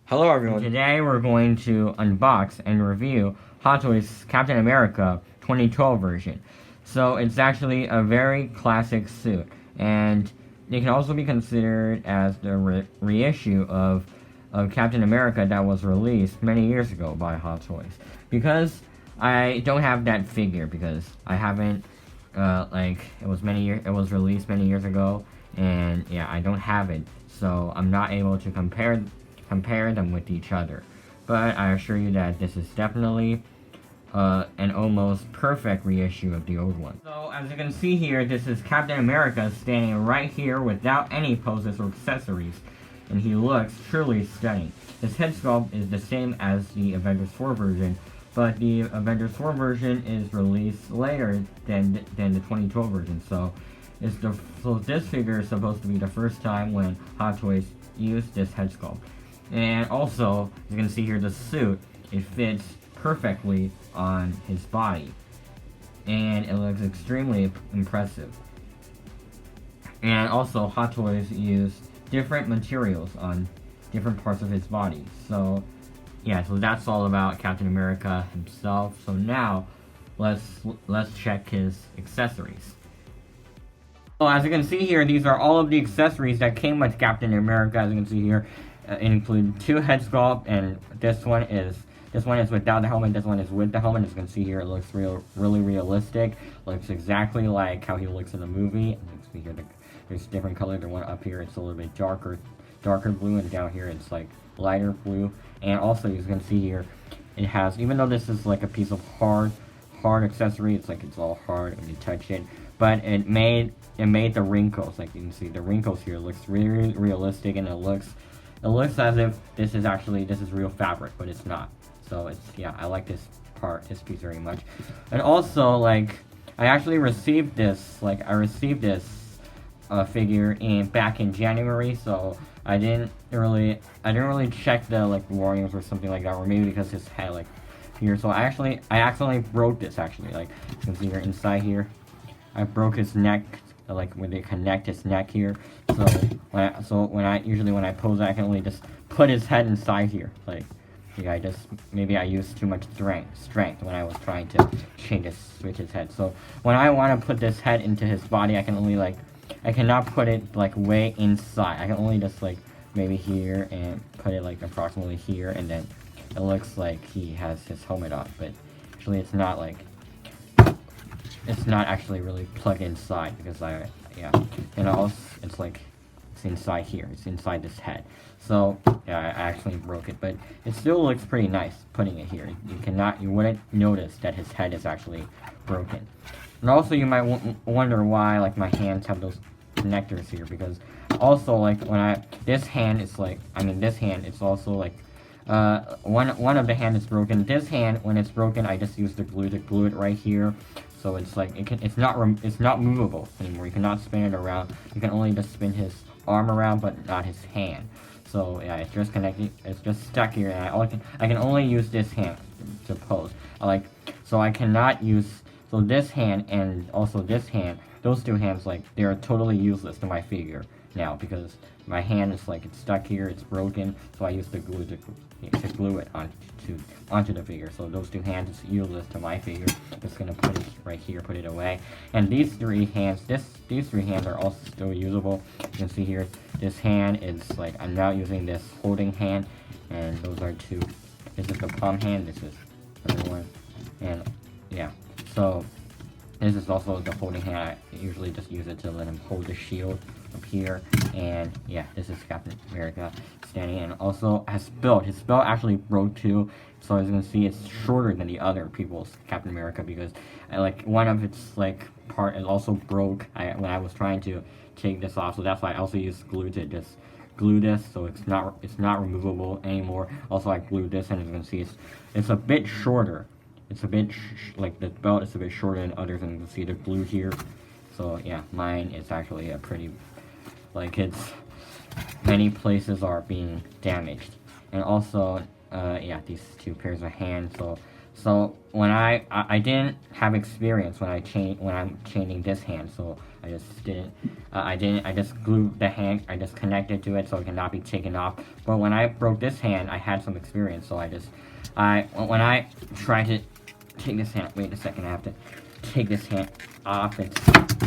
Hello everyone. Today we're going to unbox and review Hot Toys Captain America 2012 version. So it's actually a very classic suit, and it can also be considered as the reissue of Captain America that was released many years ago by Hot Toys. Because I don't have that figure, because I haven't it was released many years ago, and yeah, I don't have it, so I'm not able to compare them with each other. But I assure you that this is definitely an almost perfect reissue of the old one. So as you can see here, this is Captain America standing right here without any poses or accessories, and he looks truly stunning. His head sculpt is the same as the Avengers 4 version, but the Avengers 4 version is released later than the 2012 version. So this figure is supposed to be the first time when Hot Toys used this head sculpt. And also, as you can see here, the suit, it fits perfectly on his body. And it looks extremely impressive. And also, Hot Toys used different materials on different parts of his body. So, yeah, so that's all about Captain America himself. So now, let's check his accessories. So as you can see here, these are all of the accessories that came with Captain America. As you can see here, include two head sculpt, and this one is without the helmet, this one is with the helmet. As you can see here, it looks really realistic. Looks exactly like how he looks in the movie. As you can see here, there's different colors. The one up here, it's a little bit darker blue, and down here it's like lighter blue. And also, as you can see here, it has, even though this is like a piece of hard accessory, it's all hard when you touch it, but it made the wrinkles, like you can see the wrinkles here, looks really realistic, and it looks as if this is real fabric, but it's not. So I like this piece very much. And also, like, I actually received this figure back in January, so I didn't really check the warnings or something like that, or maybe because his head here. So I accidentally broke this, actually. Like, you can see here inside here, I broke his neck, when they connect his neck here. So when I pose, I can only just put his head inside here. Maybe I used too much strength when I was trying to switch his head. So when I want to put this head into his body, I can only I cannot put it way inside. I can only just maybe here and put it approximately here, and then it looks like he has his helmet on, but actually it's not actually really plugged inside, because and also it's inside here, it's inside this head. So yeah, I actually broke it, but it still looks pretty nice putting it here. You wouldn't notice that his head is actually broken. And also, you might wonder why my hands have those connectors here, because also this hand, it's also one of the hand is broken. This hand, when it's broken, I just use the glue to glue it right here. So it's not movable anymore. You cannot spin it around. You can only just spin his arm around, but not his hand. So yeah, it's just connected. It's just stuck here, and I can only use this hand to pose. So I cannot use this hand and also this hand. Those two hands, they are totally useless to my figure now, because my hand is it's stuck here, it's broken. So I use the glue to glue it onto the figure. So those two hands is useless to my figure. Just gonna put it right here, put it away. And these three hands are also still usable. You can see here, this hand is I'm now using this holding hand, and those are two. This is the palm hand, this is the other one, and yeah. So this is also the holding hand. I usually just use it to let him hold the shield up here. And yeah, this is Captain America standing. And also his belt actually broke too. So as you can see, it's shorter than the other people's Captain America, because one of its part is also broke when I was trying to take this off. So that's why I also used glue to just glue this, so it's not removable anymore. Also, I glued this, and as you can see, it's a bit shorter. It's a bit the belt is a bit shorter than others, and you can see the glue here. So yeah, mine is actually a pretty many places are being damaged. And also yeah, these two pairs of hands, so So when I didn't have experience when I'm chaining this hand, so I just didn't I just glued the hand, I just connected to it so it cannot be taken off. But when I broke this hand, I had some experience, so when I tried to take this hand, wait a second, I have to take this hand off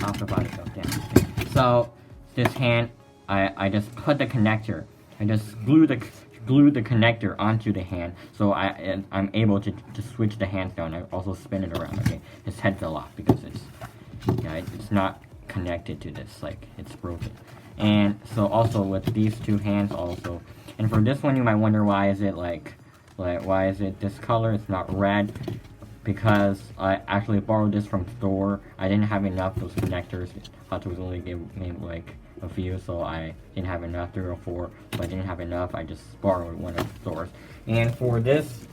off the body. Oh, damn. So this hand, I just put the connector, I just glued the connector onto the hand, so I'm able to switch the hands down. I also spin it around. Okay, his head fell off because it's not connected to this, like it's broken. And so also with these two hands also, and for this one you might wonder why is it why is it this color? It's not red. Because I actually borrowed this from Thor. I didn't have enough of those connectors. Hot Toys only gave me like a few, so I didn't have enough, 3 or 4. So I didn't have enough. I just borrowed one of Thor's. And for this,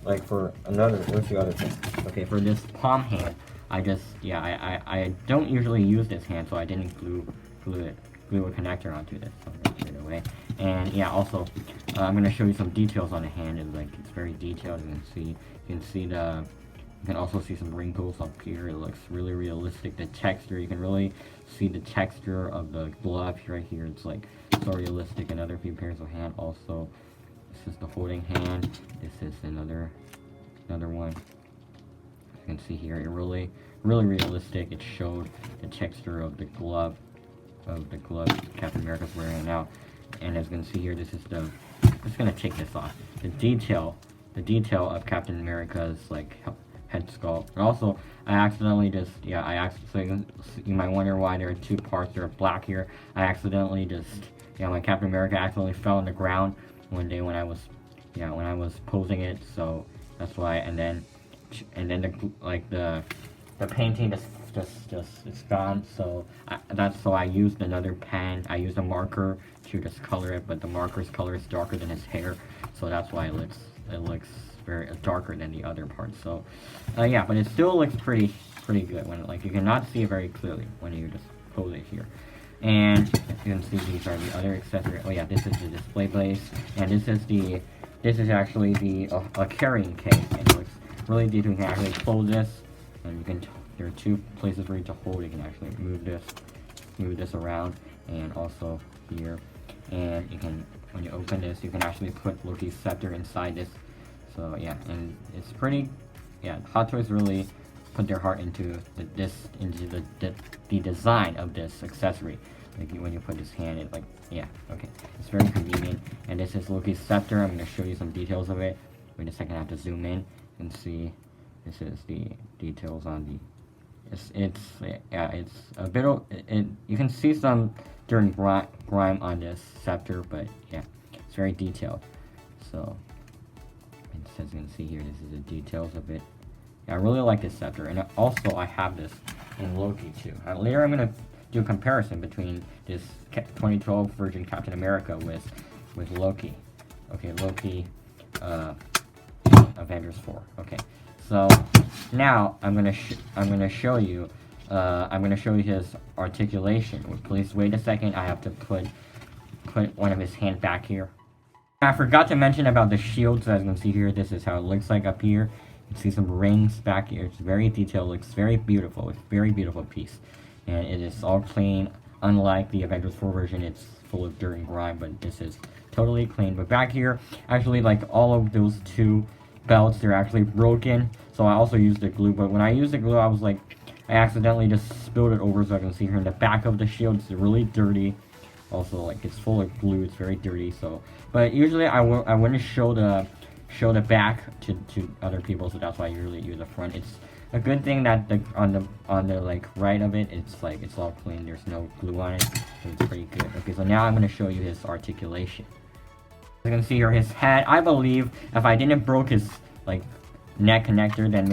like for another, what's the other thing? Okay, for this palm hand, I don't usually use this hand, so I didn't glue a connector onto this. So I'm gonna put it away. And yeah, also I'm gonna show you some details on the hand. It's very detailed. You can also see some wrinkles up here. It looks really realistic. The texture, you can really see the texture of the glove right here. It's like so realistic. Another few pairs of hand also. This is the holding hand. This is another one. You can see here, it really realistic. It showed the texture of the glove Captain America's wearing now. And as you can see here, this is I'm just gonna take this off. The detail of Captain America's like head sculpt. And also, I accidentally so you might wonder why there are two parts that are black here. I accidentally my Captain America accidentally fell on the ground one day when I was posing it. So that's why. And then the painting it's gone. So I used another pen. I used a marker to just color it, but the marker's color is darker than his hair, so that's why it looks very darker than the other parts. So yeah, but it still looks pretty good when you cannot see it very clearly when you just pose it here. And as you can see, these are the other accessories. Oh yeah, this is the display base, and this is actually a carrying case, and it looks really detailed. You can actually close this, and there are two places for you to hold. You can actually move this around, and also here. And when you open this, you can actually put Loki's scepter inside this. So yeah, and it's pretty. Yeah, Hot Toys really put their heart into the design of this accessory. Like when you put this hand, it's very convenient. And this is Loki's scepter. I'm gonna show you some details of it. Wait a second, I have to zoom in and see. This is the details on the. It's a bit. You can see some during grime on this scepter, but yeah, it's very detailed. So, as you can see here, this is the details of it. Yeah, I really like this scepter, and also I have this in Loki too. Later, I'm gonna do a comparison between this 2012 version Captain America with Loki. Okay, Loki, Avengers 4. Okay, so now I'm gonna show you. I'm gonna show you his articulation. Please wait a second. I have to put one of his hand back here. I forgot to mention about the shield. So as you can see here, this is how it looks like up here. You can see some rings back here. It's very detailed. Looks very beautiful. It's a very beautiful piece, and it is all clean. Unlike the Avengers 4 version, it's full of dirt and grime, but this is totally clean. But back here, actually, like all of those two belts, they're actually broken. So I also used the glue. But when I used the glue, I accidentally just spilled it over, so I can see here in the back of the shield. It's really dirty. Also, like it's full of glue. It's very dirty. So, but usually I wouldn't show the back to other people. So that's why I usually use the front. It's a good thing that on the like right of it, it's all clean. There's no glue on it. So it's pretty good. Okay, so now I'm gonna show you his articulation. As you can see here, his head. I believe if I didn't broke his like neck connector, then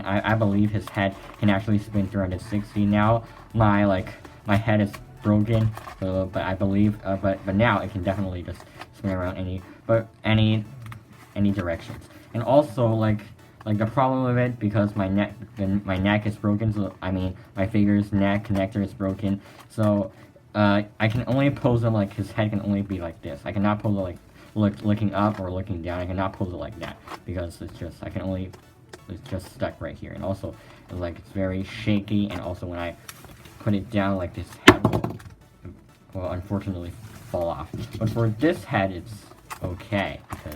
I believe his head can actually spin 360. Now my head is broken, but I believe but now it can definitely just spin around any directions. And also like the problem with it, because my neck is broken, so I mean my figure's neck connector is broken, so I can only pose it like his head can only be like this. I cannot pose it like looking up or looking down. I cannot pose it like that because it's just I can only it's just stuck right here. And also, like, it's very shaky, and also when I put it down, like, this head will unfortunately fall off. But for this head, it's okay, because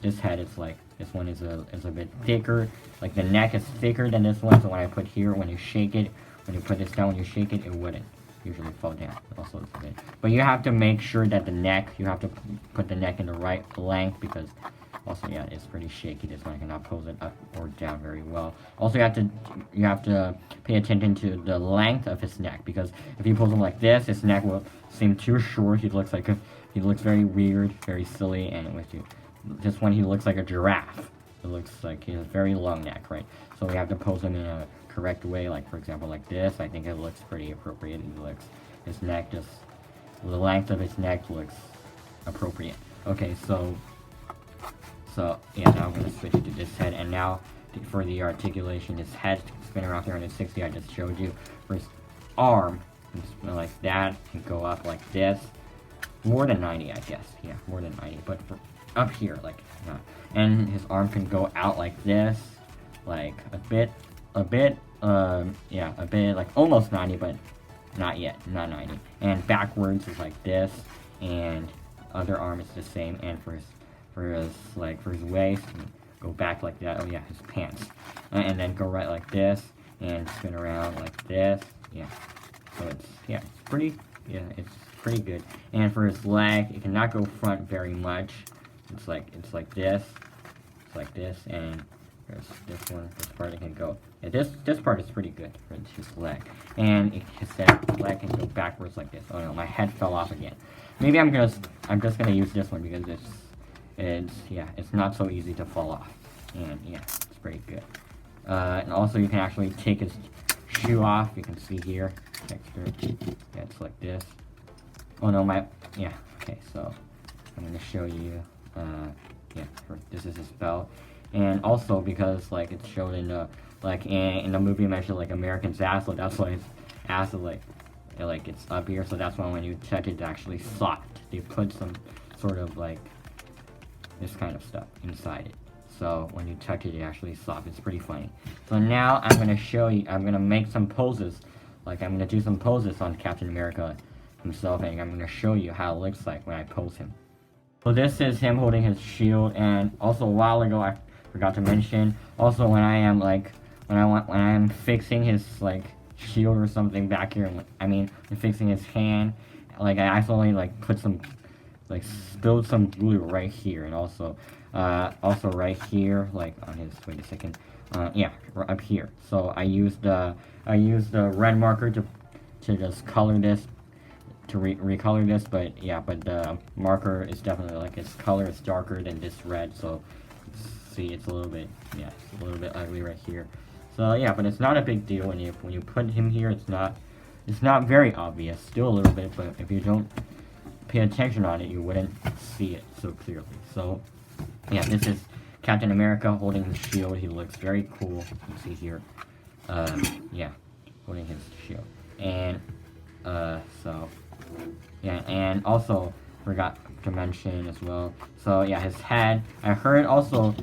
this head is like, this one is a bit thicker, like the neck is thicker than this one, so when I put here, when you shake it, when you put this down, when you shake it, it wouldn't usually fall down. Also, it's a bit, but you have to make sure that the neck, you have to put the neck in the right length, because also, yeah, it's pretty shaky. This one I cannot pose it up or down very well. Also, you have to pay attention to the length of his neck, because if you pose him like this, his neck will seem too short. He looks very weird, very silly, and with you, this one he looks like a giraffe. It looks like he has a very long neck, right? So we have to pose him in a correct way, like for example, like this. I think it looks pretty appropriate. His neck just, the length of his neck looks appropriate. Okay, so yeah, now I'm going to switch it to this head, and now for the articulation, his head spin around 360, I just showed you. For his arm, spin like that, and go up like this, more than 90, I guess, yeah, more than 90, but for up here, like, and his arm can go out like this, like, a bit, yeah, a bit, like, almost 90, but not yet, not 90, and backwards is like this, and other arm is the same, and for his waist, go back like that. Oh yeah, his pants, and then go right like this, and spin around like this. Yeah, so it's pretty good. And for his leg, it cannot go front very much. It's like this, and there's this one. This part it can go. Yeah, this part is pretty good for his leg, and his leg can go backwards like this. Oh no, my head fell off again. Maybe I'm just gonna use this one because it's not so easy to fall off, and yeah, it's pretty good. And also you can actually take his shoe off. You can see here, texture. Yeah, it's like this. Oh no, okay, so I'm gonna show you. Yeah, this is his belt, and also because like it's shown in in the movie mentioned like American Sassel. That's why his ass is like it's up here. So that's why when you check it, it's actually soft. They put some sort of like this kind of stuff inside it. So when you touch it, it actually soft. It's pretty funny. So now I'm gonna show you. I'm gonna make some poses. Like I'm gonna do some poses on Captain America himself, and I'm gonna show you how it looks like when I pose him. So this is him holding his shield, and also a while ago I forgot to mention. Also when I am fixing his like shield or something back here, fixing his hand, like I accidentally like spilled some glue right here, and also right here, like on his, wait a second, yeah, up here. So I used the red marker to just color this, to recolor this, but yeah, but the marker is definitely like its color is darker than this red, so see it's a little bit, yeah, it's a little bit ugly right here. So yeah, but it's not a big deal when you put him here. It's not very obvious, still a little bit, but if you don't pay attention on it, you wouldn't see it so clearly. So yeah, this is Captain America holding his shield. He looks very cool. You can see here, yeah, holding his shield. And so yeah, and also forgot to mention as well. So yeah, his head. I heard also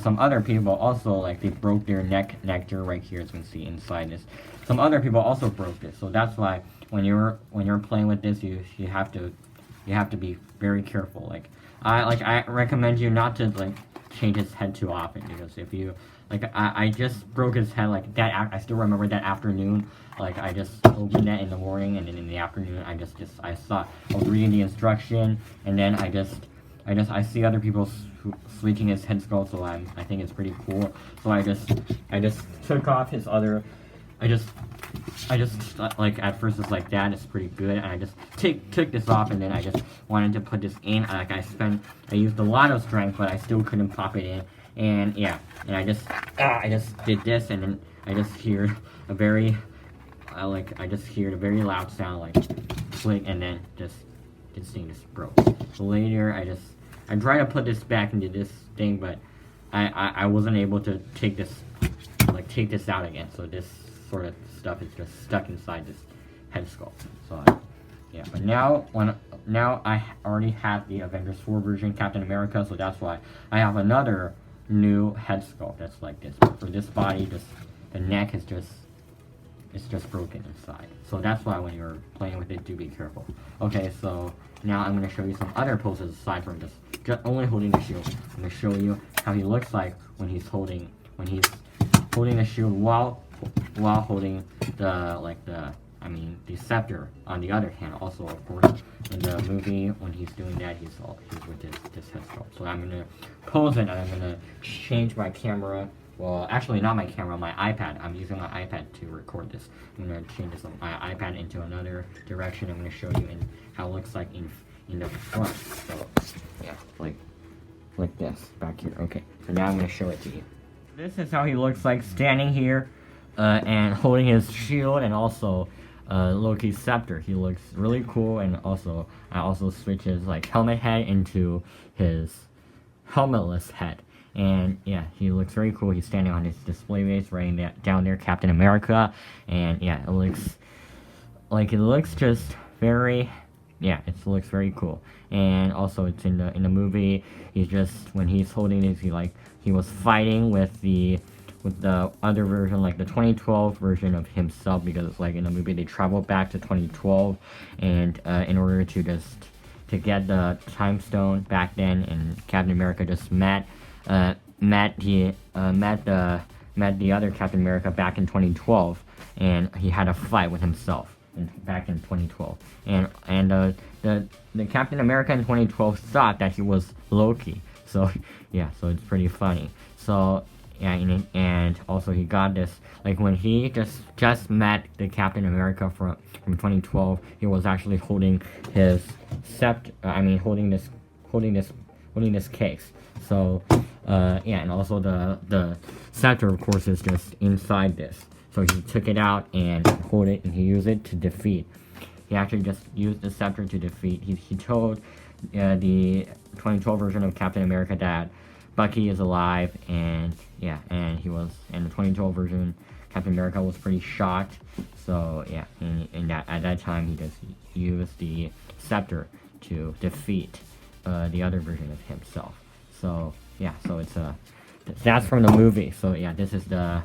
some other people also like they broke their nectar right here, as you can see inside this. Some other people also broke this, so that's why when you're playing with this, you have to be very careful. Like I recommend you not to like change his head too often, because if you I just broke his head like that. I still remember that afternoon. Like I just opened that in the morning, and then in the afternoon I was reading the instruction, and then I see other people switching his head sculpt, so I think it's pretty cool. So I just took off his other. I just like at first it's like that, it's pretty good, and I just took this off, and then I just wanted to put this in. Like I used a lot of strength, but I still couldn't pop it in, and yeah, and I just did this, and then I just hear a very loud sound like click, and then this thing just broke. So later I tried to put this back into this thing, but I wasn't able to take this out again. So this sort of stuff is just stuck inside this head sculpt. So yeah, but now I already have the Avengers 4 version Captain America, so that's why I have another new head sculpt that's like this. But for this body, the neck is just broken inside. So that's why when you're playing with it, do be careful. Okay, so now I'm going to show you some other poses aside from just only holding the shield. I'm going to show you how he looks like when he's holding the shield while holding the scepter on the other hand. Also, of course, in the movie when he's doing that, he's with this head sculpt. So I'm going to pose it and I'm going to change my camera. Well, actually not my camera, my iPad. I'm using my iPad to record this. I'm going to change my iPad into another direction. I'm going to show you how it looks like in the front. So, yeah, like this, back here. Okay, so now I'm going to show it to you. This is how he looks like standing here and holding his shield and also Loki's scepter. He looks really cool, and also I also switch his like helmet head into his helmetless head. And yeah, he looks very cool. He's standing on his display base, writing that down there, Captain America. And yeah, it looks just very, yeah, it looks very cool. And also, it's in the movie. He's just when he's holding this, he was fighting with the other version, like the 2012 version of himself, because like in the movie they traveled back to 2012, and in order to get the time stone back then, and Captain America just met the other Captain America back in 2012, and he had a fight with himself back in 2012, and the Captain America in 2012 thought that he was Loki. So yeah, so it's pretty funny. So yeah, and also he got this, like when he just met the Captain America from 2012, he was actually holding his scepter. Holding this case. So yeah, and also the scepter, of course, is just inside this. So he took it out and hold it, and he used it to defeat. He actually just used the scepter to defeat. He told the 2012 version of Captain America that Bucky is alive, and yeah, and the 2012 version Captain America was pretty shocked. So yeah, and at that time he just used the scepter to defeat the other version of himself. So yeah, so it's that's from the movie. So yeah, this is the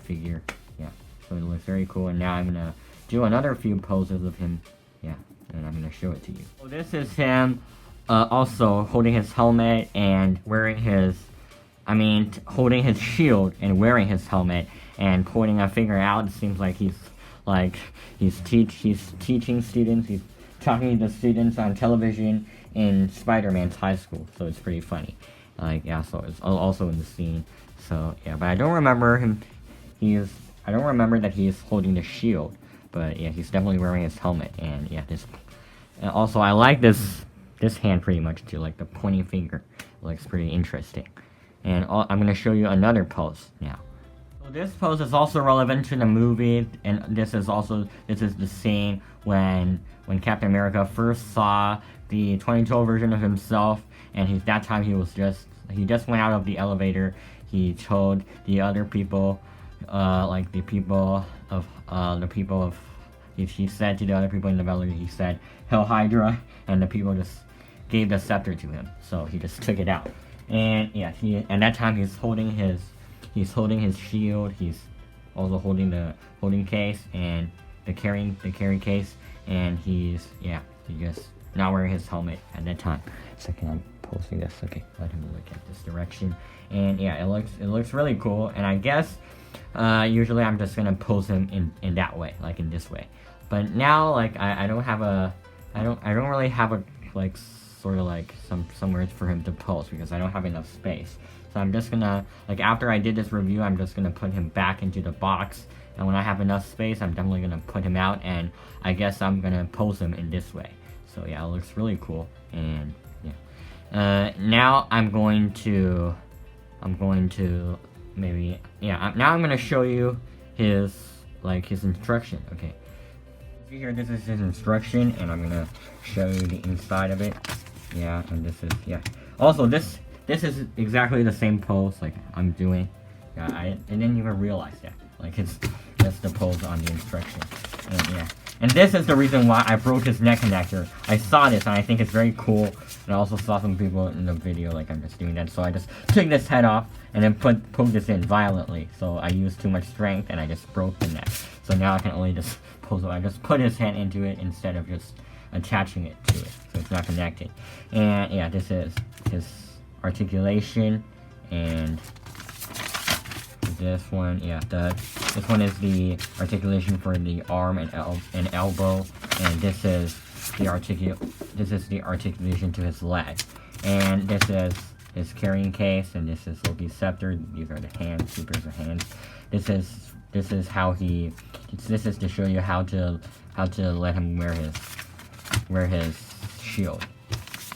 figure. Yeah, so it looks very cool. And now I'm gonna do another few poses of him. Yeah, and I'm gonna show it to you. So this is him, also holding his helmet and wearing holding his shield and wearing his helmet and pointing a finger out. It seems like he's teaching students. He's talking to students on television in Spider-Man's high school, so it's pretty funny. Yeah, so it's also in the scene. So yeah, but I don't remember I don't remember that he is holding the shield, but yeah, he's definitely wearing his helmet. And yeah, and also I like this hand pretty much too, like the pointing finger. It looks pretty interesting. And I'm gonna show you another pose now. So this pose is also relevant to the movie, and this is the scene when Captain America first saw the 2012 version of himself, and that time he just went out of the elevator. He told the other people, he said to the other people in the elevator, he said, "Hail Hydra," and the people just gave the scepter to him. So he just took it out, and yeah, and that time he's holding his shield. He's also holding the holding case and the carry case, and he's just not wearing his helmet at that time. Second, I'm posting this. Okay, let him look at this direction, and yeah, it looks really cool. And I guess usually I'm just gonna pose him in that way, like in this way. But now, like I don't really have a like sort of like somewhere for him to pose because I don't have enough space. So I'm just gonna, like, after I did this review, I'm just gonna put him back into the box, and when I have enough space, I'm definitely gonna put him out, and I guess I'm gonna pose him in this way. So yeah, it looks really cool. And yeah, now I'm going to now I'm gonna show you his instruction. Okay, see here, this is his instruction, and I'm gonna show you the inside of it. Yeah, and this is, yeah, also this is exactly the same pose like I'm doing. Yeah, I didn't even realize that. Like, that's the pose on the instruction. And yeah, And this is the reason why I broke his neck connector. I saw this and I think it's very cool. And I also saw some people in the video like I'm just doing that. So I just took this head off and then poked this in violently. So I used too much strength and I just broke the neck. So now I can only just pull it. I just put his hand into it instead of just attaching it to it. So it's not connected. And yeah, this is his articulation. And this one, yeah, this one is the articulation for the arm and elbow, and this is the articulation to his leg, and this is his carrying case, and this is Loki's scepter. These are the hands, 2 pairs of hands. This is how he. This is to show you how to let him wear his shield,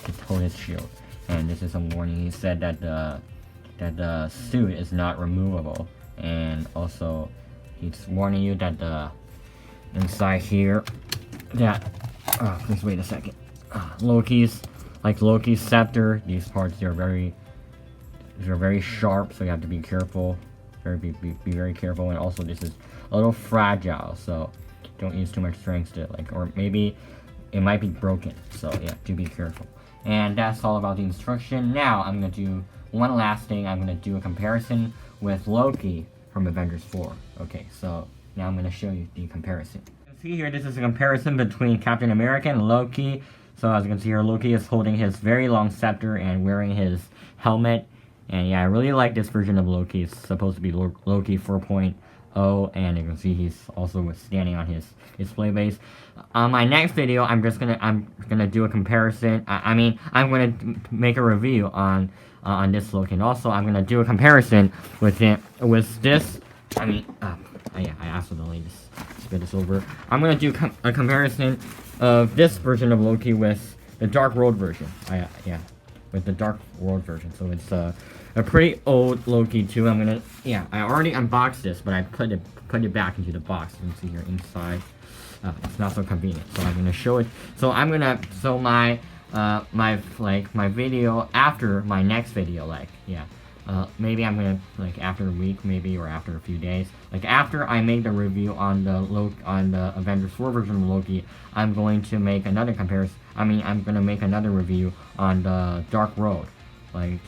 to hold his shield, and this is a warning. He said that the suit is not removable, and also he's warning you that the inside here please wait a second. Loki's scepter, these parts are very sharp, so you have to be careful, be very careful. And also this is a little fragile, so don't use too much strength to or maybe it might be broken, so yeah, do be careful. And that's all about the instruction. Now I'm gonna do one last thing. I'm gonna do a comparison with Loki from Avengers 4. Okay, so now I'm gonna show you the comparison. You can see here, this is a comparison between Captain America and Loki. So as you can see here, Loki is holding his very long scepter and wearing his helmet. And yeah, I really like this version of Loki. It's supposed to be Loki 4.0, and you can see he's also standing on his display base. On my next video, I'm gonna do a comparison. I'm gonna make a review on this Loki, and also I'm gonna do a comparison with this. I accidentally just spit this over. I'm gonna do a comparison of this version of Loki with the Dark World version. With the Dark World version. So it's a pretty old Loki too. I already unboxed this, but I put it back into the box. You can see here inside. It's not so convenient, so I'm gonna show it. So my my video after my next video, maybe I'm gonna after a week, maybe, or after a few days, after I make the review on the Avengers 4 version of Loki, I'm going to make another comparison. I'm gonna make another review on the Dark World,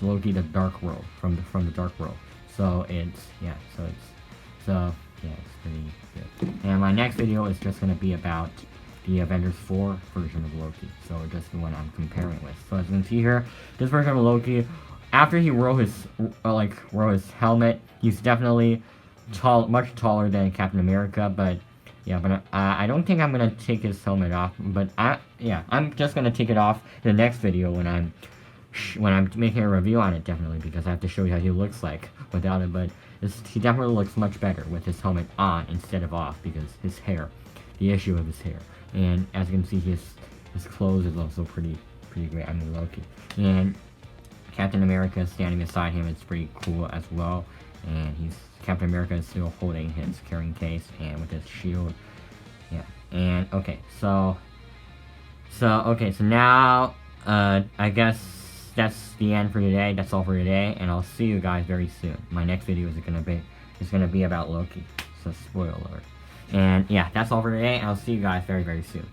Loki the Dark World from the Dark World. So it's pretty good. And my next video is just gonna be about the Avengers 4 version of Loki. So just the one I'm comparing with. So as you can see here, this version of Loki, after he wore his helmet, he's definitely much taller than Captain America. But I don't think I'm gonna take his helmet off. But I'm just gonna take it off in the next video when I'm making a review on it, definitely, because I have to show you how he looks like without it. But he definitely looks much better with his helmet on instead of off, because his hair, the issue of his hair. And as you can see, his clothes is also pretty great. Loki. And Captain America is standing beside him. It's pretty cool as well. And Captain America is still holding his carrying case and with his shield. Yeah. And okay, so now I guess that's the end for today. That's all for today, and I'll see you guys very soon. My next video is gonna be about Loki. So spoiler alert. And yeah, that's all for today, and I'll see you guys very, very soon.